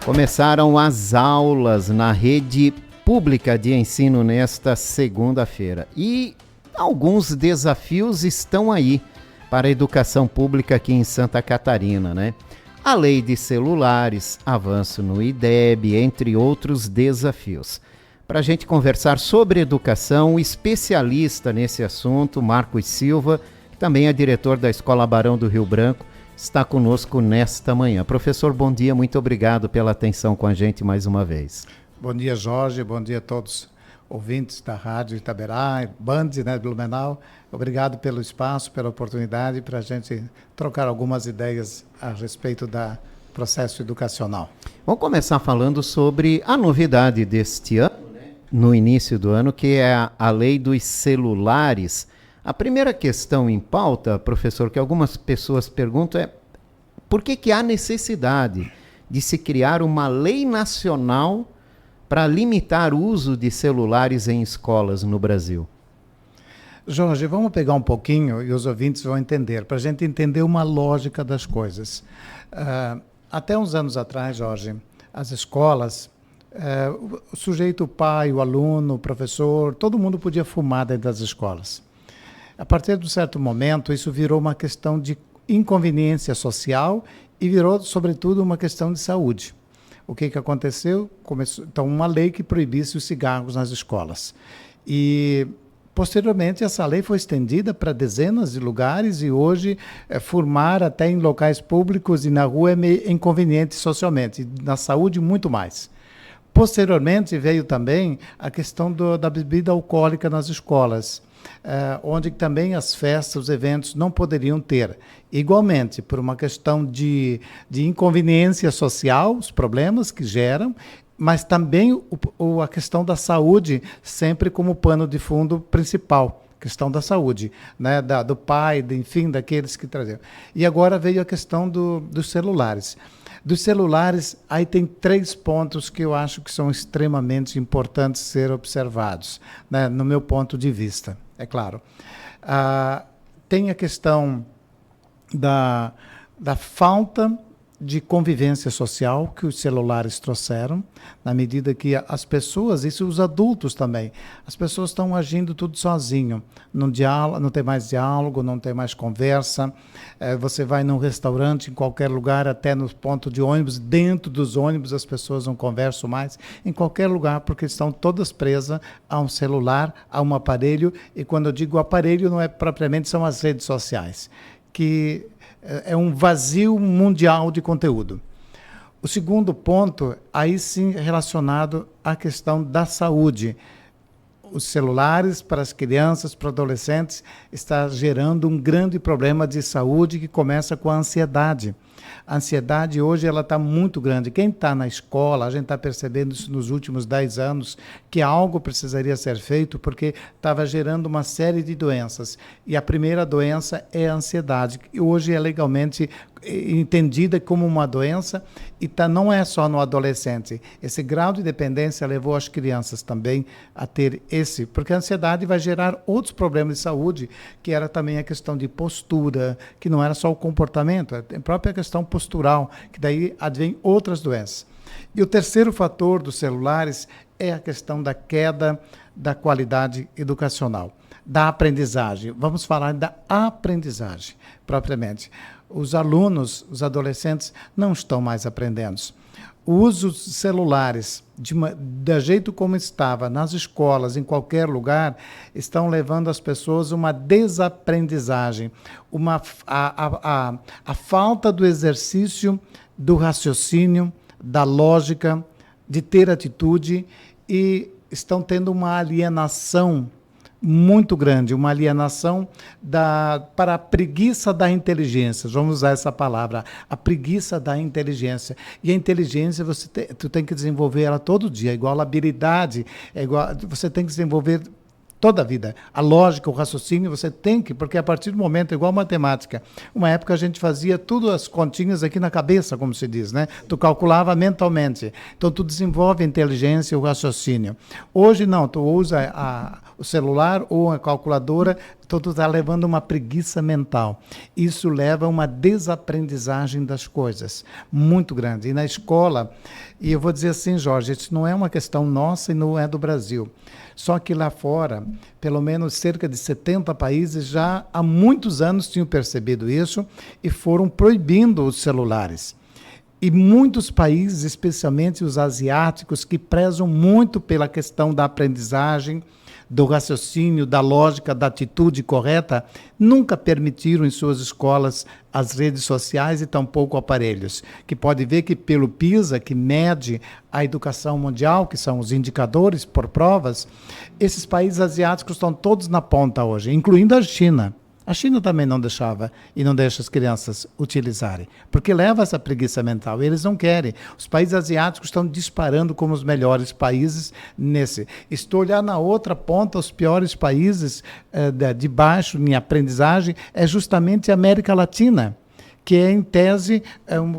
Começaram as aulas na rede pública de ensino nesta segunda-feira e alguns desafios estão aí para a educação pública aqui em Santa Catarina, né? A lei de celulares, avanço no IDEB, entre outros desafios. Para a gente conversar sobre educação, o especialista nesse assunto, Marcos Silva, que também é diretor da Escola Barão do Rio Branco, está conosco nesta manhã. Professor, bom dia, muito obrigado pela atenção com a gente mais uma vez. Bom dia, Jorge, bom dia a todos ouvintes da Rádio Itaberá, Band, né, Blumenau. Obrigado pelo espaço, pela oportunidade para a gente trocar algumas ideias a respeito do processo educacional. Vamos começar falando sobre a novidade deste ano, né? No início do ano, que é a lei dos celulares. A primeira questão em pauta, professor, que algumas pessoas perguntam é por que há necessidade de se criar uma lei nacional para limitar o uso de celulares em escolas no Brasil? Jorge, vamos pegar um pouquinho e os ouvintes vão entender, para a gente entender uma lógica das coisas. Até uns anos atrás, Jorge, as escolas, o sujeito, o pai, o aluno, o professor, todo mundo podia fumar dentro das escolas. A partir de um certo momento, isso virou uma questão de inconveniência social e virou, sobretudo, uma questão de saúde. O que aconteceu? Começou, então, uma lei que proibisse os cigarros nas escolas. E, posteriormente, essa lei foi estendida para dezenas de lugares e hoje fumar até em locais públicos e na rua é meio inconveniente socialmente, e na saúde muito mais. Posteriormente, veio também a questão da bebida alcoólica nas escolas. Onde também as festas, os eventos não poderiam ter. Igualmente, por uma questão de inconveniência social, os problemas que geram, mas também a questão da saúde sempre como pano de fundo principal, questão da saúde, né? Do pai, enfim, daqueles que traziam. E agora veio a questão dos celulares. Dos celulares, aí tem 3 pontos que eu acho que são extremamente importantes ser observados, né, no meu ponto de vista, é claro. Tem a questão da falta de convivência social que os celulares trouxeram, na medida que as pessoas, isso os adultos também, as pessoas estão agindo tudo sozinho, não tem mais diálogo, não tem mais conversa, você vai num restaurante, em qualquer lugar, até no ponto de ônibus, dentro dos ônibus as pessoas não conversam mais, em qualquer lugar, porque estão todas presas a um celular, a um aparelho, e quando eu digo aparelho, não é propriamente, são as redes sociais, que é um vazio mundial de conteúdo. O segundo ponto, aí sim relacionado à questão da saúde. Os celulares para as crianças, para adolescentes, está gerando um grande problema de saúde que começa com a ansiedade. A ansiedade hoje ela está muito grande. Quem está na escola, a gente está percebendo isso nos últimos 10 anos, que algo precisaria ser feito porque estava gerando uma série de doenças. E a primeira doença é a ansiedade, que hoje é legalmente entendida como uma doença e não é só no adolescente. Esse grau de dependência levou as crianças também a ter porque a ansiedade vai gerar outros problemas de saúde, que era também a questão de postura, que não era só o comportamento, a própria questão postural, que daí advém outras doenças. E o terceiro fator dos celulares é a questão da queda da qualidade educacional, da aprendizagem. Vamos falar da aprendizagem, propriamente. Os alunos, os adolescentes, não estão mais aprendendo. O uso dos celulares, da jeito como estava nas escolas, em qualquer lugar, estão levando as pessoas a uma desaprendizagem, a falta do exercício do raciocínio, da lógica, de ter atitude, e estão tendo uma alienação muito grande, uma alienação para a preguiça da inteligência. Vamos usar essa palavra, a preguiça da inteligência. E a inteligência, tu tem que desenvolver ela todo dia, igual a habilidade, você tem que desenvolver toda a vida. A lógica, o raciocínio, você tem que, porque a partir do momento, igual a matemática, uma época a gente fazia tudo as continhas aqui na cabeça, como se diz, né? Tu calculava mentalmente. Então, tu desenvolve a inteligência e o raciocínio. Hoje, não, tu usa o celular ou a calculadora, Tudo está levando uma preguiça mental. Isso leva a uma desaprendizagem das coisas muito grande. E na escola, e eu vou dizer assim, Jorge, isso não é uma questão nossa e não é do Brasil. Só que lá fora, pelo menos cerca de 70 países já há muitos anos tinham percebido isso e foram proibindo os celulares. E muitos países, especialmente os asiáticos, que prezam muito pela questão da aprendizagem, do raciocínio, da lógica, da atitude correta, nunca permitiram em suas escolas as redes sociais e tampouco aparelhos. Que pode ver que pelo PISA, que mede a educação mundial, que são os indicadores por provas, esses países asiáticos estão todos na ponta hoje, incluindo a China. A China também não deixava e não deixa as crianças utilizarem, porque leva essa preguiça mental. Eles não querem. Os países asiáticos estão disparando como os melhores países nesse. Estou olhando na outra ponta, os piores países de baixo em aprendizagem é justamente a América Latina, que é, em tese,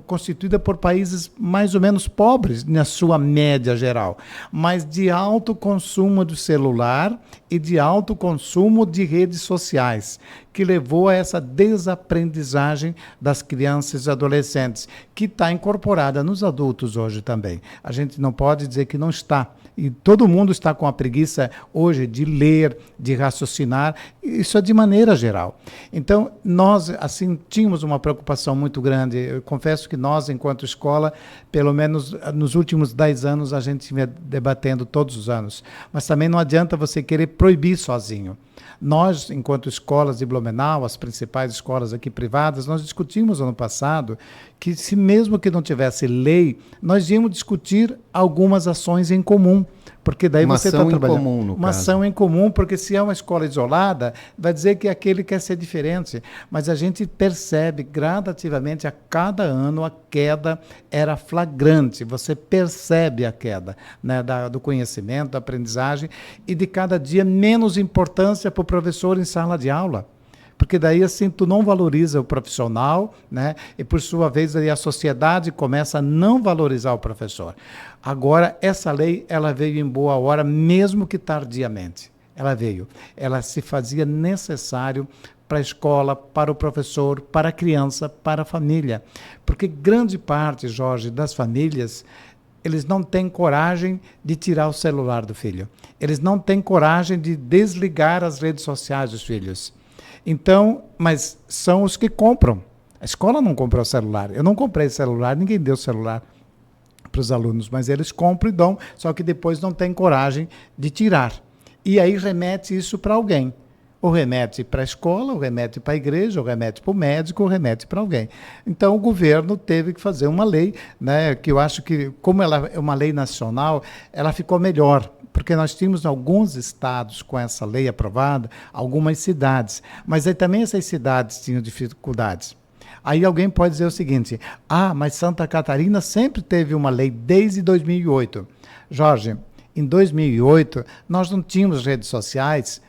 constituída por países mais ou menos pobres, na sua média geral, mas de alto consumo do celular e de alto consumo de redes sociais, que levou a essa desaprendizagem das crianças e adolescentes, que está incorporada nos adultos hoje também. A gente não pode dizer que não está. E todo mundo está com a preguiça hoje de ler, de raciocinar, isso é de maneira geral. Então, nós, assim, tínhamos uma preocupação muito grande. Eu confesso que nós, enquanto escola, pelo menos nos últimos 10 anos, a gente vinha debatendo todos os anos. Mas também não adianta você querer proibir sozinho. Nós, enquanto escolas de Blumenau, as principais escolas aqui privadas, nós discutimos ano passado que, se mesmo que não tivesse lei, nós íamos discutir algumas ações em comum. Porque daí uma você está trabalhando. Comum, no uma caso. Ação em comum, porque se é uma escola isolada, vai dizer que aquele quer ser diferente. Mas a gente percebe gradativamente, a cada ano, a queda era flagrante. Você percebe a queda, né, do conhecimento, da aprendizagem, e de cada dia menos importância para o professor em sala de aula. Porque daí, assim, tu não valoriza o profissional, né? E, por sua vez, aí a sociedade começa a não valorizar o professor. Agora, essa lei, ela veio em boa hora, mesmo que tardiamente. Ela veio. Ela se fazia necessário para a escola, para o professor, para a criança, para a família. Porque grande parte, Jorge, das famílias, eles não têm coragem de tirar o celular do filho. Eles não têm coragem de desligar as redes sociais dos filhos. Então, mas são os que compram. A escola não comprou celular. Eu não comprei celular, ninguém deu celular para os alunos, mas eles compram e dão, só que depois não tem coragem de tirar. E aí remete isso para alguém. Ou remete para a escola, ou remete para a igreja, ou remete para o médico, ou remete para alguém. Então, o governo teve que fazer uma lei, né, que eu acho que, como ela é uma lei nacional, ela ficou melhor, porque nós tínhamos alguns estados com essa lei aprovada, algumas cidades, mas aí também essas cidades tinham dificuldades. Aí alguém pode dizer o seguinte: mas Santa Catarina sempre teve uma lei desde 2008. Jorge, em 2008, nós não tínhamos redes sociais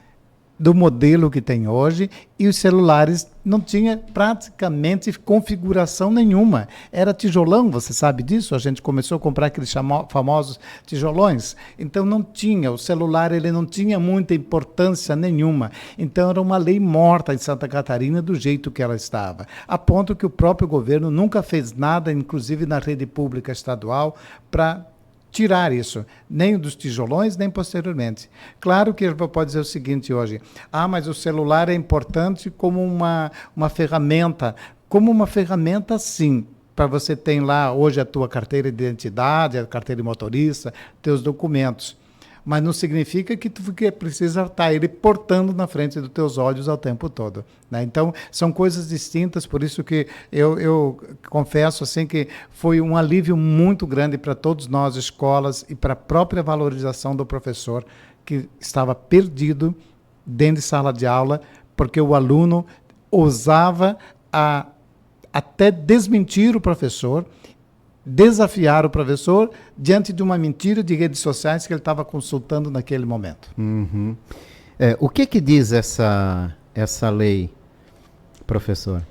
do modelo que tem hoje, e os celulares não tinham praticamente configuração nenhuma. Era tijolão, você sabe disso? A gente começou a comprar aqueles famosos tijolões. Então não tinha, o celular ele não tinha muita importância nenhuma. Então era uma lei morta em Santa Catarina do jeito que ela estava. A ponto que o próprio governo nunca fez nada, inclusive na rede pública estadual, para tirar isso, nem dos tijolões, nem posteriormente. Claro que ele pode dizer o seguinte hoje: mas o celular é importante como uma ferramenta. Como uma ferramenta, sim. Para você ter lá hoje a tua carteira de identidade, a carteira de motorista, teus documentos. Mas não significa que tu precisa estar ele portando na frente dos teus olhos ao tempo todo, né? Então, são coisas distintas, por isso que eu confesso assim, que foi um alívio muito grande para todos nós, escolas, e para a própria valorização do professor, que estava perdido dentro de sala de aula, porque o aluno ousava até desmentir o professor, desafiar o professor diante de uma mentira de redes sociais que ele estava consultando naquele momento. Uhum. O que diz essa lei, professor?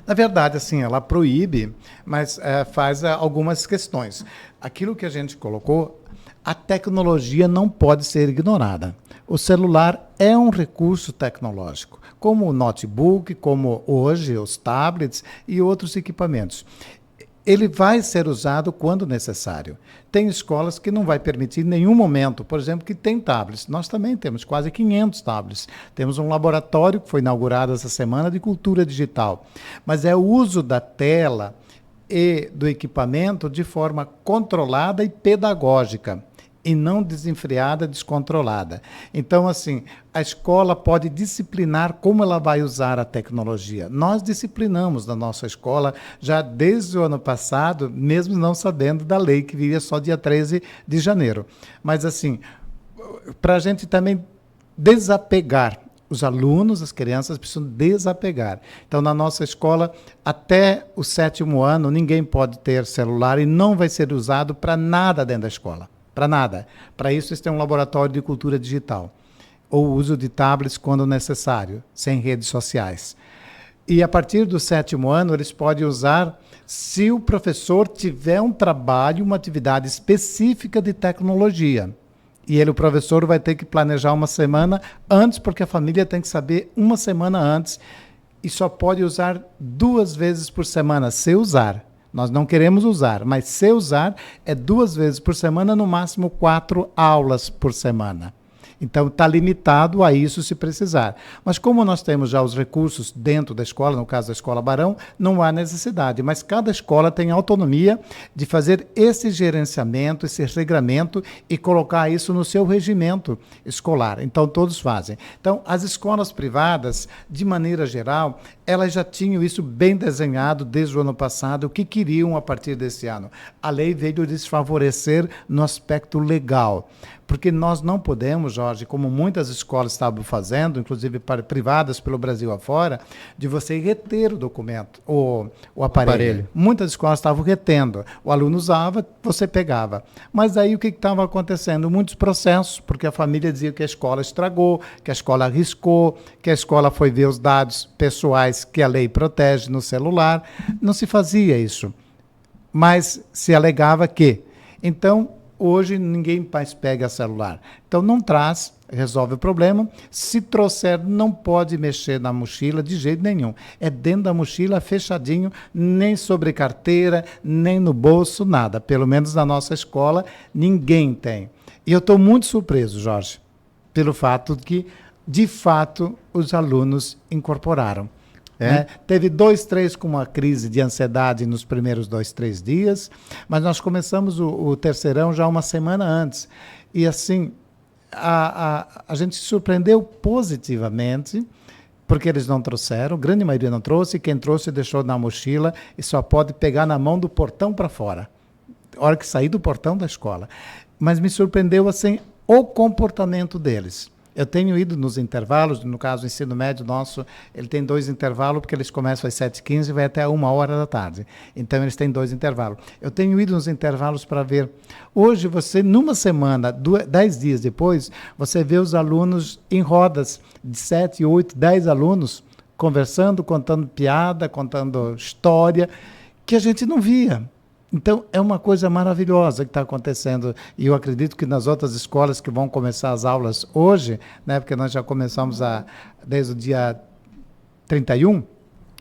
Na verdade, assim, ela proíbe, mas faz algumas questões. Aquilo que a gente colocou, a tecnologia não pode ser ignorada. O celular é um recurso tecnológico, como o notebook, como hoje os tablets e outros equipamentos. Ele vai ser usado quando necessário. Tem escolas que não vai permitir em nenhum momento, por exemplo, que tem tablets. Nós também temos quase 500 tablets. Temos um laboratório que foi inaugurado essa semana de cultura digital. Mas é o uso da tela e do equipamento de forma controlada e pedagógica, e não desenfreada, descontrolada. Então, assim, a escola pode disciplinar como ela vai usar a tecnologia. Nós disciplinamos na nossa escola já desde o ano passado, mesmo não sabendo da lei que viria só dia 13 de janeiro. Mas, assim, para a gente também desapegar, os alunos, as crianças precisam desapegar. Então, na nossa escola, até o 7º ano, ninguém pode ter celular e não vai ser usado para nada dentro da escola. Para nada. Para isso, eles têm um laboratório de cultura digital. Ou uso de tablets quando necessário, sem redes sociais. E a partir do 7º ano, eles podem usar se o professor tiver um trabalho, uma atividade específica de tecnologia. E o professor vai ter que planejar uma semana antes, porque a família tem que saber uma semana antes. E só pode usar 2 vezes por semana, se usar. Nós não queremos usar, mas se usar é 2 vezes por semana, no máximo 4 aulas por semana. Então, está limitado a isso se precisar. Mas como nós temos já os recursos dentro da escola, no caso da Escola Barão, não há necessidade. Mas cada escola tem autonomia de fazer esse gerenciamento, esse regramento e colocar isso no seu regimento escolar. Então, todos fazem. Então, as escolas privadas, de maneira geral, elas já tinham isso bem desenhado desde o ano passado, o que queriam a partir desse ano. A lei veio desfavorecer no aspecto legal. Porque nós não podemos, Jorge, como muitas escolas estavam fazendo, inclusive privadas pelo Brasil afora, de você reter o documento, o aparelho. Muitas escolas estavam retendo. O aluno usava, você pegava. Mas aí o que estava acontecendo? Muitos processos, porque a família dizia que a escola estragou, que a escola arriscou, que a escola foi ver os dados pessoais que a lei protege no celular. Não se fazia isso. Mas se alegava que. Então, hoje ninguém mais pega celular. Então não traz, resolve o problema. Se trouxer, não pode mexer na mochila de jeito nenhum. É dentro da mochila, fechadinho, nem sobre carteira, nem no bolso, nada. Pelo menos na nossa escola, ninguém tem. E eu estou muito surpreso, Jorge, pelo fato de que, de fato, os alunos incorporaram. Teve 2, 3 com uma crise de ansiedade nos primeiros 2, 3 dias, mas nós começamos o terceirão já uma semana antes. E assim, a gente se surpreendeu positivamente, porque eles não trouxeram, a grande maioria não trouxe, quem trouxe deixou na mochila e só pode pegar na mão do portão para fora, a hora que sair do portão da escola. Mas me surpreendeu assim o comportamento deles. Eu tenho ido nos intervalos, no caso, o ensino médio nosso, ele tem 2 intervalos, porque eles começam às 7h15 e vai até 13h. Então, eles têm 2 intervalos. Eu tenho ido nos intervalos para ver. Hoje, você, numa semana, 10 dias depois, você vê os alunos em rodas, de 7, 8, 10 alunos, conversando, contando piada, contando história, que a gente não via. Então, é uma coisa maravilhosa que está acontecendo. E eu acredito que nas outras escolas que vão começar as aulas hoje, né, porque nós já começamos desde o dia 31,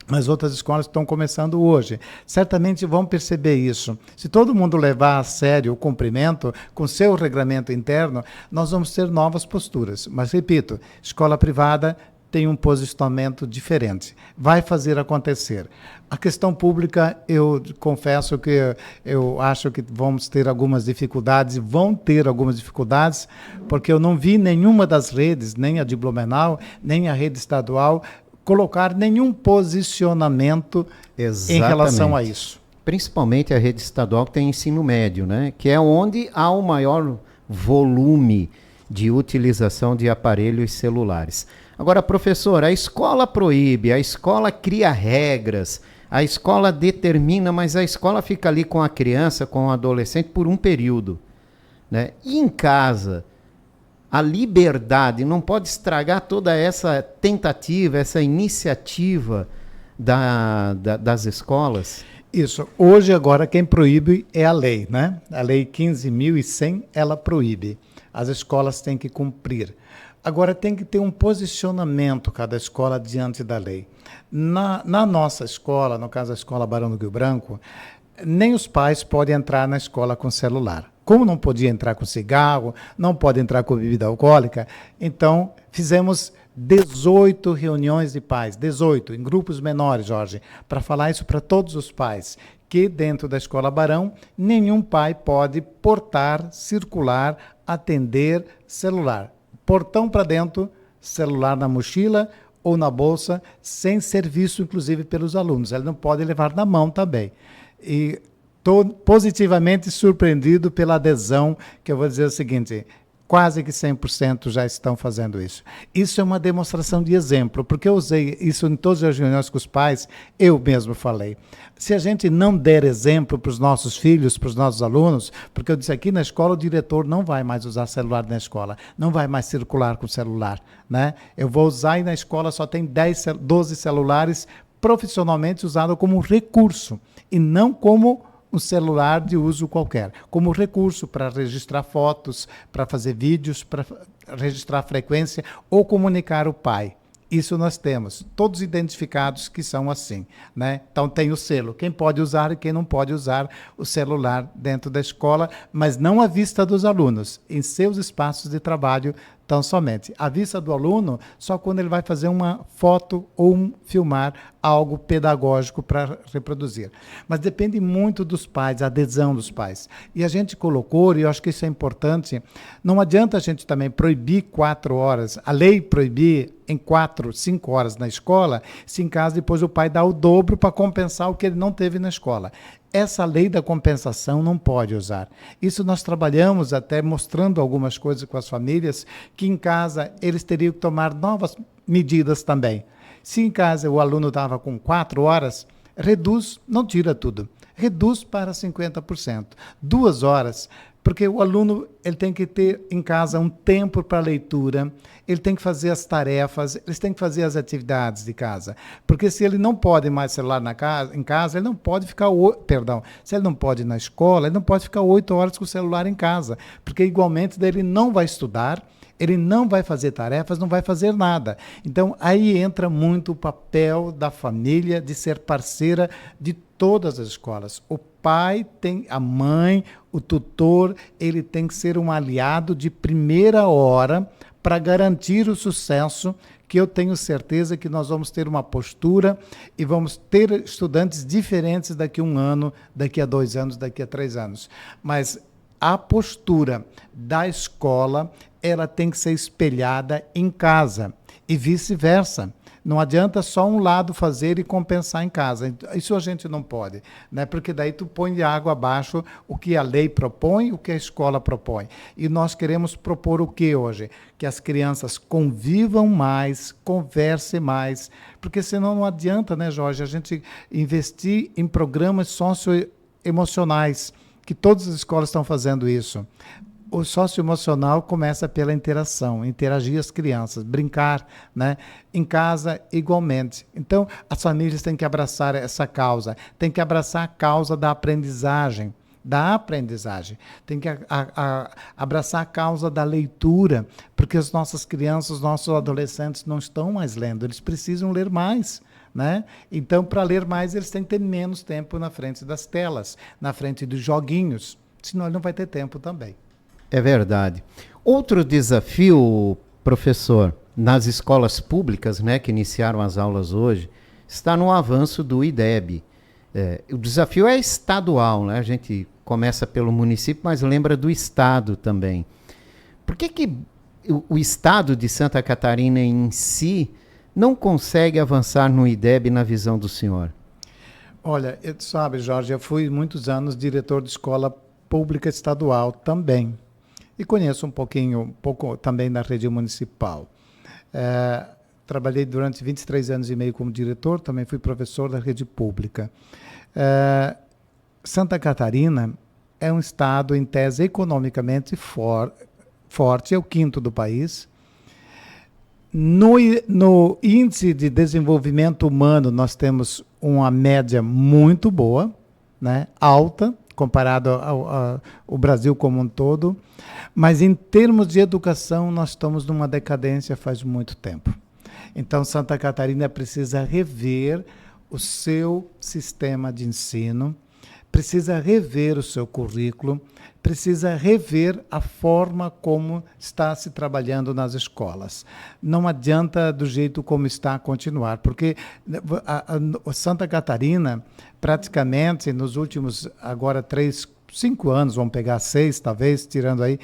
mas outras escolas estão começando hoje. Certamente vão perceber isso. Se todo mundo levar a sério o cumprimento com seu regramento interno, nós vamos ter novas posturas. Mas, repito, escola privada tem um posicionamento diferente. Vai fazer acontecer. A questão pública, eu confesso que eu acho que vamos ter algumas dificuldades, vão ter algumas dificuldades, porque eu não vi nenhuma das redes, nem a de Blumenau, nem a rede estadual, colocar nenhum posicionamento em relação a isso. Principalmente a rede estadual que tem ensino médio, né? Que é onde há o maior volume de utilização de aparelhos celulares. Agora, professor, a escola proíbe, a escola cria regras, a escola determina, mas a escola fica ali com a criança, com o adolescente por um período, né? E em casa, a liberdade não pode estragar toda essa tentativa, essa iniciativa das escolas? Isso. Hoje, agora, quem proíbe é a lei, né? A lei 15.100, ela proíbe. As escolas têm que cumprir. Agora, tem que ter um posicionamento cada escola diante da lei. Na nossa escola, no caso da Escola Barão do Rio Branco, nem os pais podem entrar na escola com celular. Como não podia entrar com cigarro, não pode entrar com bebida alcoólica, então fizemos 18 reuniões de pais, 18, em grupos menores, Jorge, para falar isso para todos os pais, que dentro da Escola Barão, nenhum pai pode portar, circular, atender celular. Portão para dentro, celular na mochila ou na bolsa, sem ser visto, inclusive, pelos alunos. Ele não pode levar na mão também. E estou positivamente surpreendido pela adesão, que eu vou dizer o seguinte, quase que 100% já estão fazendo isso. Isso é uma demonstração de exemplo, porque eu usei isso em todas as reuniões com os pais, eu mesmo falei. Se a gente não der exemplo para os nossos filhos, para os nossos alunos, porque eu disse aqui na escola, o diretor não vai mais usar celular na escola, não vai mais circular com celular, né? Eu vou usar e na escola só tem 12 celulares profissionalmente usados como recurso, e não como um celular de uso qualquer, como recurso para registrar fotos, para fazer vídeos, para registrar frequência ou comunicar o pai. Isso nós temos, todos identificados que são assim, né? Então tem o selo, quem pode usar e quem não pode usar o celular dentro da escola, mas não à vista dos alunos, em seus espaços de trabalho tão somente. À vista do aluno, só quando ele vai fazer uma foto ou filmar algo pedagógico para reproduzir. Mas depende muito dos pais, a adesão dos pais. E a gente colocou, e eu acho que isso é importante, não adianta a gente também proibir 4 horas, a lei proibir em 4, 5 horas na escola, se em casa depois o pai dá o dobro para compensar o que ele não teve na escola. Essa lei da compensação não pode usar. Isso nós trabalhamos até mostrando algumas coisas com as famílias, que em casa eles teriam que tomar novas medidas também. Se em casa o aluno estava com 4 horas, reduz, não tira tudo, reduz para 50%. 2 horas, porque o aluno ele tem que ter em casa um tempo para leitura, ele tem que fazer as tarefas, eles têm que fazer as atividades de casa. Porque se ele não pode mais celular em casa, ele não pode ficar, se ele não pode ir na escola, ele não pode ficar 8 horas com o celular em casa, porque igualmente ele não vai estudar, ele não vai fazer tarefas, não vai fazer nada. Então, aí entra muito o papel da família de ser parceira de todas as escolas. O pai tem, a mãe, o tutor, ele tem que ser um aliado de primeira hora para garantir o sucesso, que eu tenho certeza que nós vamos ter uma postura e vamos ter estudantes diferentes daqui a 1 ano, daqui a 2 anos, daqui a 3 anos. Mas a postura da escola, ela tem que ser espelhada em casa e vice-versa. Não adianta só um lado fazer e compensar em casa. Isso a gente não pode, né? Porque daí tu põe de água abaixo o que a lei propõe, o que a escola propõe. E nós queremos propor o que hoje? Que as crianças convivam mais, conversem mais, porque senão não adianta, né, Jorge, a gente investir em programas socioemocionais, que todas as escolas estão fazendo isso. O socioemocional começa pela interação, interagir as crianças, brincar, né? Em casa, igualmente. Então, as famílias têm que abraçar essa causa, têm que abraçar a causa da aprendizagem, tem que abraçar a causa da leitura, porque as nossas crianças, os nossos adolescentes não estão mais lendo, eles precisam ler mais. Né? Então, para ler mais, eles têm que ter menos tempo na frente das telas, na frente dos joguinhos, senão ele não vai ter tempo também. É verdade. Outro desafio, professor, nas escolas públicas, né, que iniciaram as aulas hoje, está no avanço do IDEB. O desafio é estadual, né? A gente começa pelo município, mas lembra do estado também. Por que o estado de Santa Catarina em si não consegue avançar no IDEB na visão do senhor? Olha, sabe, Jorge, eu fui muitos anos diretor de escola pública estadual também. E conheço um pouco também da rede municipal. Trabalhei durante 23 anos e meio como diretor, também fui professor da rede pública. Santa Catarina é um estado, em tese, economicamente forte, é o 5º do país. No índice de desenvolvimento humano, nós temos uma média muito boa, né, alta, comparado ao Brasil como um todo, mas em termos de educação nós estamos numa decadência faz muito tempo. Então Santa Catarina precisa rever o seu sistema de ensino, precisa rever o seu currículo, precisa rever a forma como está se trabalhando nas escolas. Não adianta do jeito como está continuar, porque a Santa Catarina, praticamente nos últimos, agora 5 anos, vamos pegar 6 talvez, tirando aí,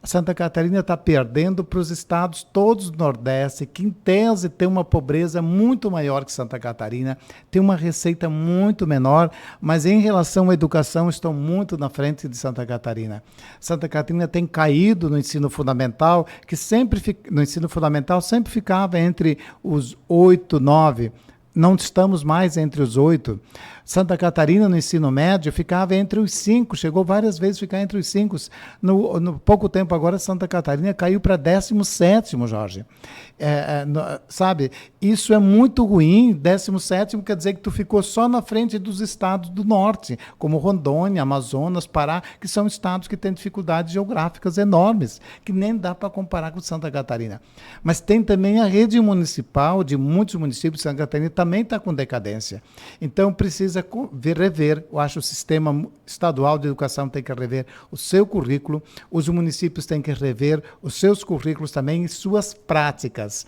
a Santa Catarina está perdendo para os estados todos do Nordeste, que em tese tem uma pobreza muito maior que Santa Catarina, tem uma receita muito menor, mas em relação à educação estão muito na frente de Santa Catarina. Santa Catarina tem caído no ensino fundamental, no ensino fundamental sempre ficava entre os 8, 9, não estamos mais entre os 8. Santa Catarina, no ensino médio, ficava entre os 5, chegou várias vezes a ficar entre os 5. No pouco tempo agora, Santa Catarina caiu para 17º, Jorge. Sabe, isso é muito ruim. 17º quer dizer que tu ficou só na frente dos estados do norte, como Rondônia, Amazonas, Pará, que são estados que têm dificuldades geográficas enormes, que nem dá para comparar com Santa Catarina. Mas tem também a rede municipal de muitos municípios de Santa Catarina, também está com decadência. Então, precisa rever, eu acho, o sistema estadual de educação tem que rever o seu currículo, os municípios têm que rever os seus currículos também e suas práticas.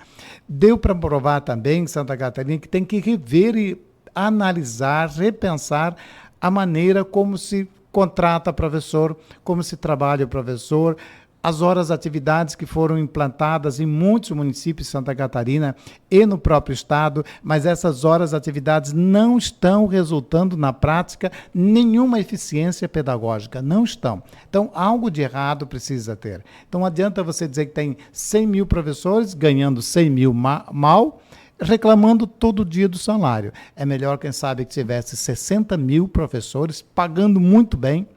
Deu para provar também, Santa Catarina, que tem que rever e analisar, repensar a maneira como se contrata professor, como se trabalha o professor, as horas atividades que foram implantadas em muitos municípios de Santa Catarina e no próprio estado, mas essas horas atividades não estão resultando na prática nenhuma eficiência pedagógica, não estão. Então, algo de errado precisa ter. Então, não adianta você dizer que tem 100 mil professores ganhando 100 mil mal, reclamando todo dia do salário. É melhor, quem sabe, que tivesse 60 mil professores pagando muito bem,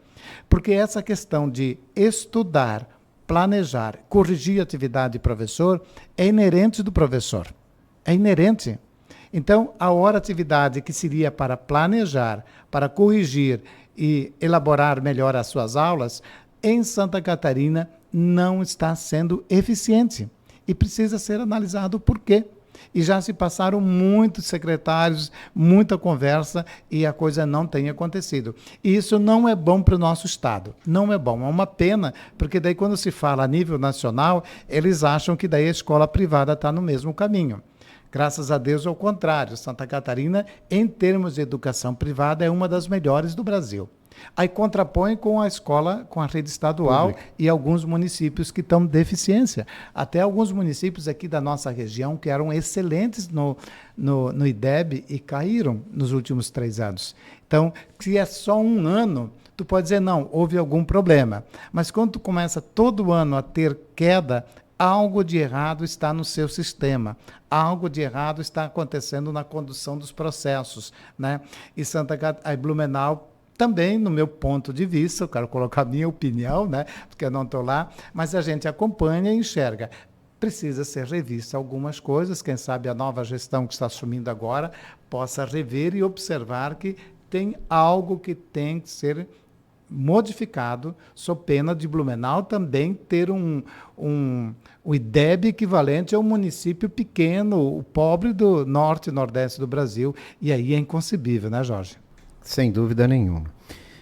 porque essa questão de estudar, planejar, corrigir a atividade de professor é inerente do professor. É inerente. Então, a hora atividade que seria para planejar, para corrigir e elaborar melhor as suas aulas, em Santa Catarina não está sendo eficiente. E precisa ser analisado o porquê. E já se passaram muitos secretários, muita conversa e a coisa não tem acontecido. E isso não é bom para o nosso Estado. Não é bom. É uma pena, porque daí quando se fala a nível nacional, eles acham que daí a escola privada está no mesmo caminho. Graças a Deus, ao contrário. Santa Catarina, em termos de educação privada, é uma das melhores do Brasil. Aí contrapõe com a escola, com a rede estadual pública. E alguns municípios que estão deficiência. Até alguns municípios aqui da nossa região que eram excelentes no IDEB e caíram nos últimos 3 anos. Então, se é só um ano, tu pode dizer, não, houve algum problema. Mas quando tu começa todo ano a ter queda, algo de errado está no seu sistema. Algo de errado está acontecendo na condução dos processos, né? E Blumenau também, no meu ponto de vista, eu quero colocar a minha opinião, né, porque eu não estou lá, mas a gente acompanha e enxerga. Precisa ser revista algumas coisas, quem sabe a nova gestão que está assumindo agora possa rever e observar que tem algo que tem que ser modificado, sob pena de Blumenau também ter o IDEB equivalente ao município pequeno, o pobre do norte e nordeste do Brasil, e aí é inconcebível, né, Jorge? Sem dúvida nenhuma.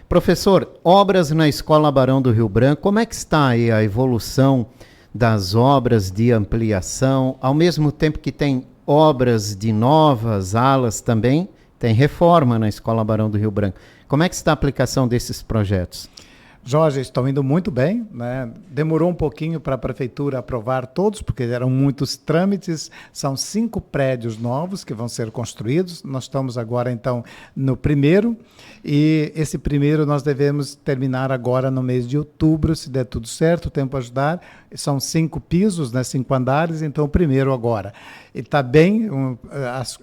Professor, obras na Escola Barão do Rio Branco, como é que está aí a evolução das obras de ampliação, ao mesmo tempo que tem obras de novas alas também, tem reforma na Escola Barão do Rio Branco. Como é que está a aplicação desses projetos? Jorge, estão indo muito bem, né? Demorou um pouquinho para a prefeitura aprovar todos, porque eram muitos trâmites. São 5 prédios novos que vão ser construídos. Nós estamos agora, então, no primeiro, e esse primeiro nós devemos terminar agora no mês de outubro, se der tudo certo, o tempo ajudar. São 5 pisos, né? 5 andares, então o primeiro agora. E está bem,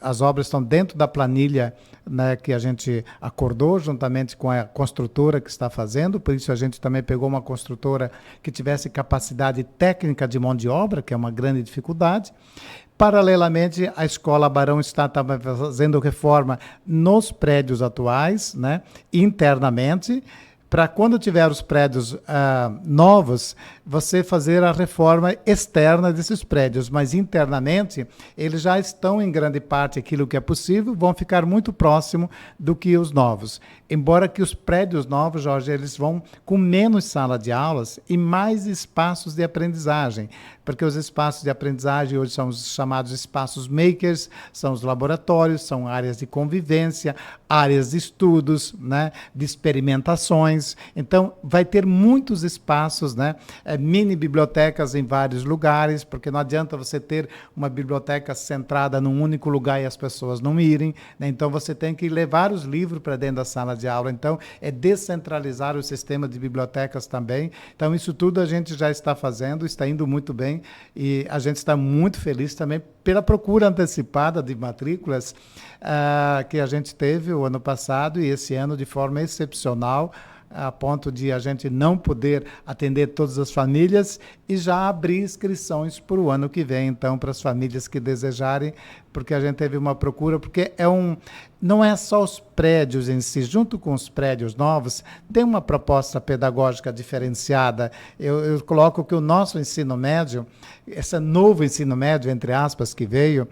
as obras estão dentro da planilha, né, que a gente acordou juntamente com a construtora que está fazendo, por isso a gente também pegou uma construtora que tivesse capacidade técnica de mão de obra, que é uma grande dificuldade. Paralelamente, a Escola Barão está também fazendo reforma nos prédios atuais, né, internamente, para quando tiver os prédios novos, você fazer a reforma externa desses prédios, mas internamente eles já estão em grande parte aquilo que é possível, vão ficar muito próximo do que os novos. Embora que os prédios novos, Jorge, eles vão com menos sala de aulas e mais espaços de aprendizagem, porque os espaços de aprendizagem hoje são os chamados espaços makers, são os laboratórios, são áreas de convivência, áreas de estudos, né, de experimentações. Então, vai ter muitos espaços, né, mini bibliotecas em vários lugares, porque não adianta você ter uma biblioteca centrada num único lugar e as pessoas não irem, né? Então, você tem que levar os livros para dentro da sala de aula. Então, é descentralizar o sistema de bibliotecas também. Então, isso tudo a gente já está fazendo, está indo muito bem e a gente está muito feliz também pela procura antecipada de matrículas que a gente teve o ano passado e esse ano de forma excepcional, a ponto de a gente não poder atender todas as famílias e já abrir inscrições para o ano que vem, então, para as famílias que desejarem, porque a gente teve uma procura, porque não é só os prédios em si, junto com os prédios novos, tem uma proposta pedagógica diferenciada. Eu coloco que o nosso ensino médio, esse novo ensino médio, entre aspas, que veio,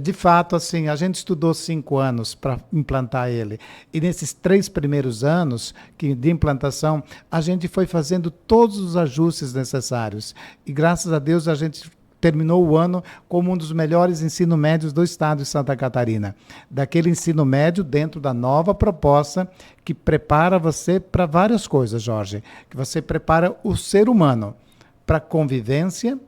de fato, assim, a gente estudou 5 anos para implantar ele. E nesses 3 primeiros anos de implantação, a gente foi fazendo todos os ajustes necessários. E, graças a Deus, a gente terminou o ano como um dos melhores ensino médios do estado de Santa Catarina. Daquele ensino médio dentro da nova proposta que prepara você para várias coisas, Jorge. Que você prepara o ser humano para convivência,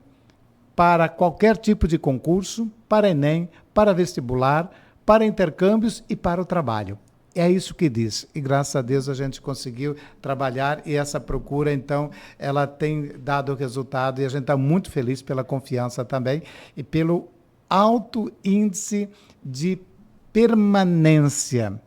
para qualquer tipo de concurso, para Enem, para vestibular, para intercâmbios e para o trabalho. É isso que diz. E graças a Deus a gente conseguiu trabalhar e essa procura, então, ela tem dado resultado e a gente está muito feliz pela confiança também e pelo alto índice de permanência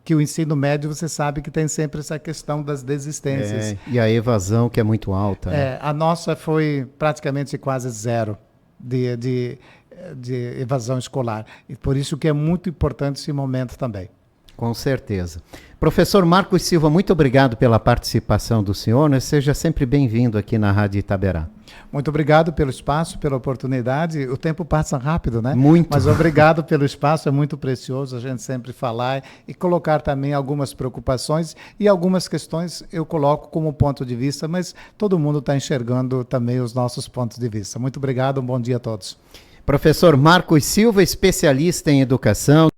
que o ensino médio, você sabe que tem sempre essa questão das desistências. E a evasão que é muito alta. Né? A nossa foi praticamente quase zero de evasão escolar. E por isso que é muito importante esse momento também. Com certeza. Professor Marcos Silva, muito obrigado pela participação do senhor, né? Seja sempre bem-vindo aqui na Rádio Itaberá. Muito obrigado pelo espaço, pela oportunidade. O tempo passa rápido, né? Muito. Mas obrigado pelo espaço, é muito precioso a gente sempre falar e colocar também algumas preocupações e algumas questões eu coloco como ponto de vista, mas todo mundo está enxergando também os nossos pontos de vista. Muito obrigado, um bom dia a todos. Professor Marcos Silva, especialista em educação.